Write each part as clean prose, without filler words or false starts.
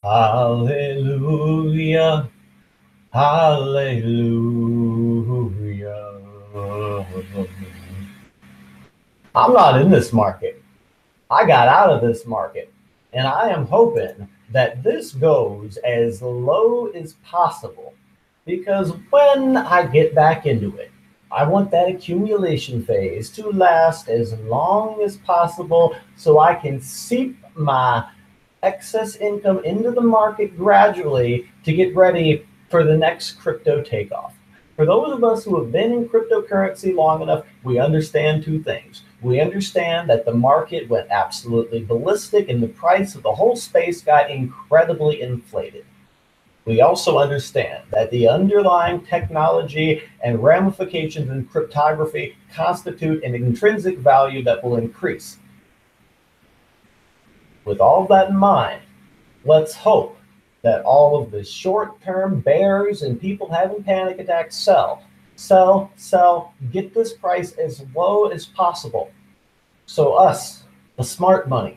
Hallelujah, hallelujah. I'm not in this market. I got out of this market. And I am hoping that this goes as low as possible because when I get back into it, I want that accumulation phase to last as long as possible so I can seep my excess income into the market gradually to get ready for the next crypto takeoff. For those of us who have been in cryptocurrency long enough, we understand two things. We understand that the market went absolutely ballistic and the price of the whole space got incredibly inflated. We also understand that the underlying technology and ramifications in cryptography constitute an intrinsic value that will increase. With all that in mind, let's hope that all of the short-term bears and people having panic attacks sell, sell, sell, get this price as low as possible. So us, the smart money,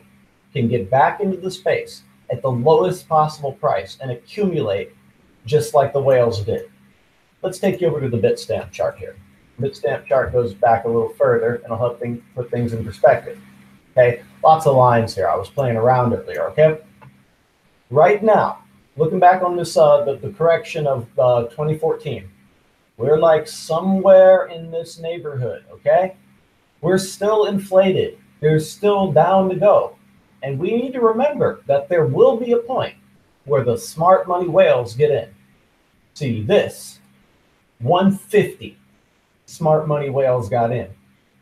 can get back into the space at the lowest possible price and accumulate just like the whales did. Let's take you over to the Bitstamp chart here. Bitstamp chart goes back a little further and will help put things in perspective. Okay, lots of lines here. I was playing around earlier. Okay, right now, looking back on this, the correction of 2014, we're like somewhere in this neighborhood. Okay, we're still inflated. There's still down to go, and we need to remember that there will be a point where the smart money whales get in. See this, 150 smart money whales got in.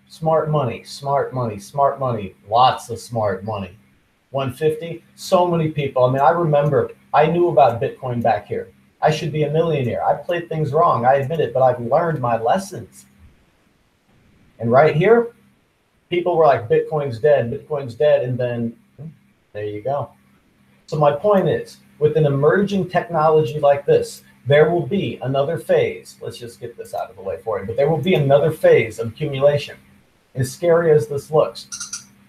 Smart money, smart money, smart money, lots of smart money. 150, so many people. I mean, I remember I knew about Bitcoin back here. I should be a millionaire. I played things wrong, I admit it, but I've learned my lessons. And right here, people were like, Bitcoin's dead, and then there you go. So my point is, with an emerging technology like this, there will be another phase. Let's just get this out of the way for you, but there will be another phase of accumulation. As scary as this looks.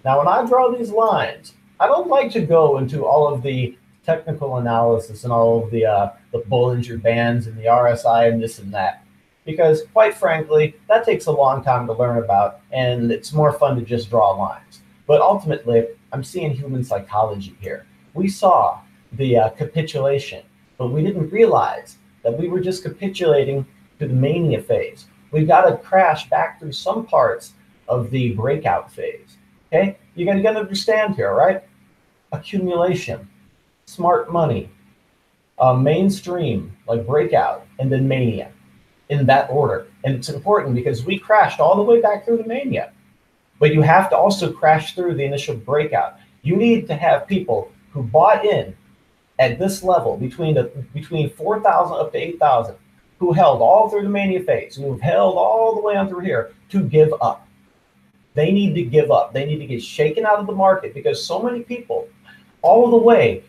Now, when I draw these lines, I don't like to go into all of the technical analysis and all of the Bollinger Bands and the RSI and this and that, because quite frankly, that takes a long time to learn about, and it's more fun to just draw lines. But ultimately, I'm seeing human psychology here. We saw the capitulation, but we didn't realize that we were just capitulating to the mania phase. We've got to crash back through some parts of the breakout phase. Okay, you got to understand here, right? Accumulation, smart money, mainstream, like breakout, and then mania, in that order. And it's important because we crashed all the way back through the mania, but you have to also crash through the initial breakout. You need to have people who bought in at this level between 4,000 up to 8,000, who held all through the mania phase, who have held all the way on through here, to give up. They need to give up. They need to get shaken out of the market because so many people, all the way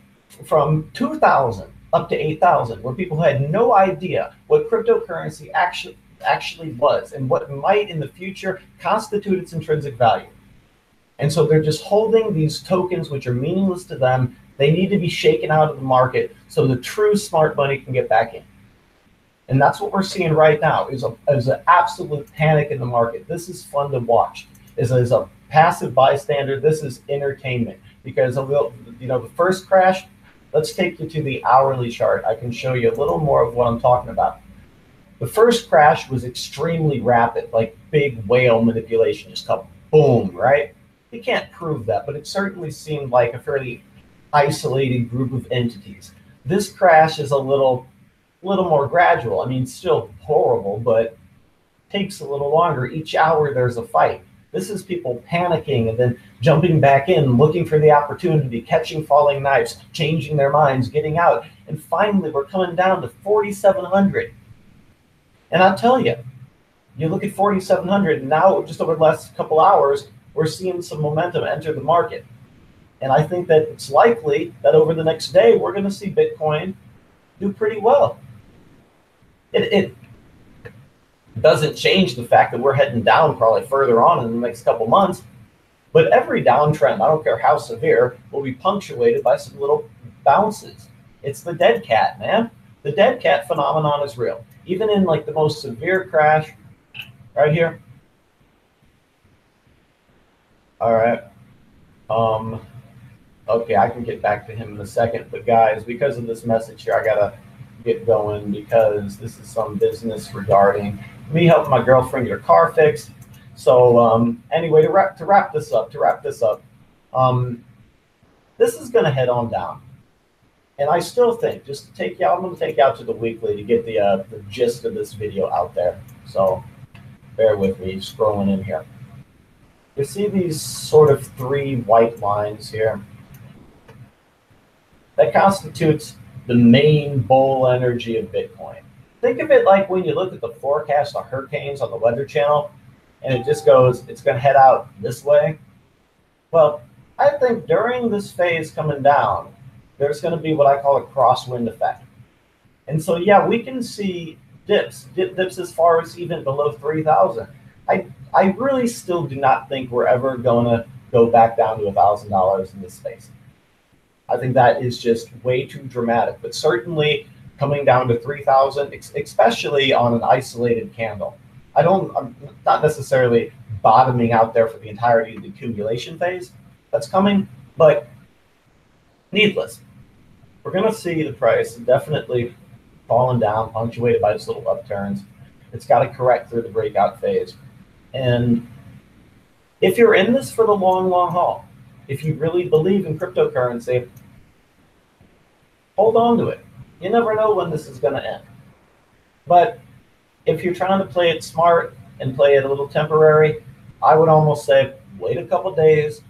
from 2,000 up to 8,000, where people had no idea what cryptocurrency actually was and what might in the future constitute its intrinsic value. And so they're just holding these tokens which are meaningless to them. They need to be shaken out of the market so the true smart money can get back in. And that's what we're seeing right now is an absolute panic in the market. This is fun to watch. As a passive bystander, this is entertainment because of the first crash. Let's take you to the hourly chart. I can show you a little more of what I'm talking about. The first crash was extremely rapid, like big whale manipulation, just boom, right? You can't prove that, but it certainly seemed like a fairly isolated group of entities. This crash is a little more gradual. I mean, still horrible, but takes a little longer. Each hour there's a fight. This is people panicking and then jumping back in, looking for the opportunity, catching falling knives, changing their minds, getting out. And finally, we're coming down to 4,700. And I'll tell you, you look at 4,700, and now just over the last couple hours, we're seeing some momentum enter the market. And I think that it's likely that over the next day, we're going to see Bitcoin do pretty well. It doesn't change the fact that we're heading down probably further on in the next couple months. But every downtrend, I don't care how severe, will be punctuated by some little bounces. It's the dead cat, man. The dead cat phenomenon is real. Even in like the most severe crash, right here. All right. Okay, I can get back to him in a second, but guys, because of this message here, I gotta get going because this is some business regarding me helping my girlfriend get her car fixed. So anyway, to wrap this up, this is gonna head on down. And I still think, just to take you out, I'm going to take you out to the weekly to get the gist of this video out there. So bear with me, scrolling in here. You see these sort of three white lines here? That constitutes the main bull energy of Bitcoin. Think of it like when you look at the forecast of hurricanes on the Weather Channel, and it just goes, it's going to head out this way. Well, I think during this phase coming down, there's going to be what I call a crosswind effect. And so, yeah, we can see dips as far as even below 3,000. I really still do not think we're ever going to go back down to $1,000 in this space. I think that is just way too dramatic. But certainly coming down to 3,000, especially on an isolated candle. I'm not necessarily bottoming out there for the entirety of the accumulation phase that's coming, but needless. We're going to see the price definitely falling down, punctuated by just little upturns. It's got to correct through the breakout phase. And if you're in this for the long, long haul, if you really believe in cryptocurrency, hold on to it. You never know when this is going to end. But if you're trying to play it smart and play it a little temporary, I would almost say wait a couple days,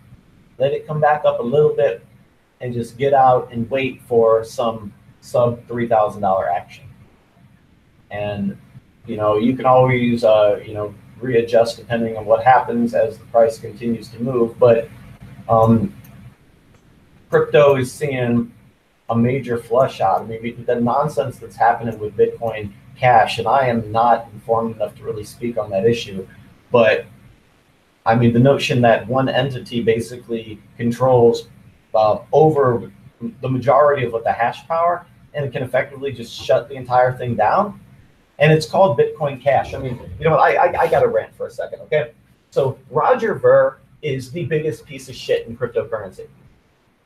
let it come back up a little bit, and just get out and wait for some sub $3,000 action. And you can always readjust depending on what happens as the price continues to move. But crypto is seeing a major flush out. I mean, the nonsense that's happening with Bitcoin Cash, and I am not informed enough to really speak on that issue, but I mean, the notion that one entity basically controls over the majority of the hash power and can effectively just shut the entire thing down. And it's called Bitcoin Cash. I mean, you know what? I got to rant for a second, okay? So Roger Ver is the biggest piece of shit in cryptocurrency.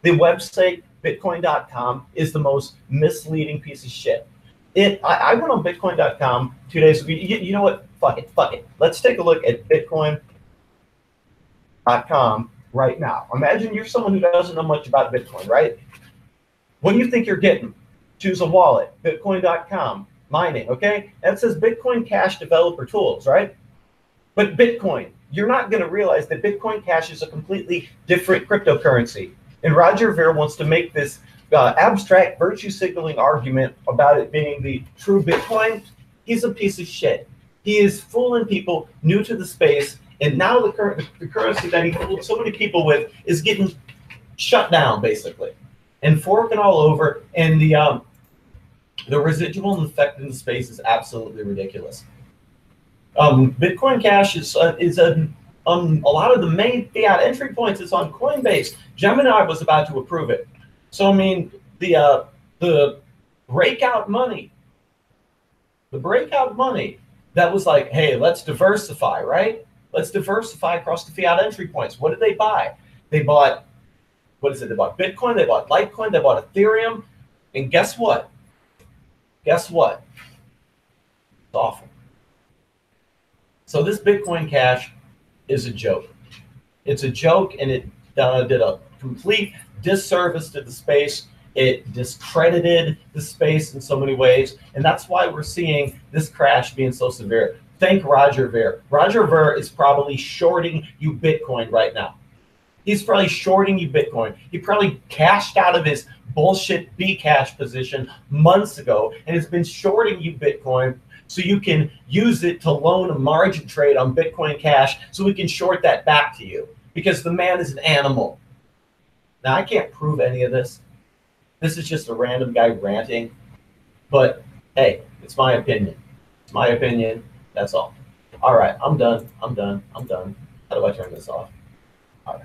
The website, Bitcoin.com, is the most misleading piece of shit. I went on Bitcoin.com 2 days ago. You know what? Fuck it. Let's take a look at Bitcoin.com right now. Imagine you're someone who doesn't know much about Bitcoin, right? What do you think you're getting? Choose a wallet, Bitcoin.com, mining, okay? That says Bitcoin Cash Developer Tools, right? But Bitcoin, you're not going to realize that Bitcoin Cash is a completely different cryptocurrency. And Roger Ver wants to make this abstract virtue signaling argument about it being the true Bitcoin. He's a piece of shit. He is fooling people new to the space. And now the currency that he fooled so many people with is getting shut down, basically, and forking all over. And the residual effect in the space is absolutely ridiculous. Bitcoin Cash is a lot of the main fiat entry points is on Coinbase. Gemini was about to approve it. So I mean, the breakout money that was like, hey, let's diversify, right? Let's diversify across the fiat entry points. What did they buy? They bought, what is it? They bought Bitcoin, they bought Litecoin, they bought Ethereum. And guess what? It's awful. So this Bitcoin Cash is a joke. It's a joke, and it did a complete disservice to the space. It discredited the space in so many ways. And that's why we're seeing this crash being so severe. Thank Roger Ver. Roger Ver is probably shorting you Bitcoin right now. He's probably shorting you Bitcoin. He probably cashed out of his bullshit Bcash position months ago and has been shorting you Bitcoin so you can use it to loan a margin trade on Bitcoin Cash so we can short that back to you because the man is an animal. Now, I can't prove any of this. This is just a random guy ranting. But, hey, it's my opinion. It's my opinion. That's all. All right, I'm done. How do I turn this off? All right.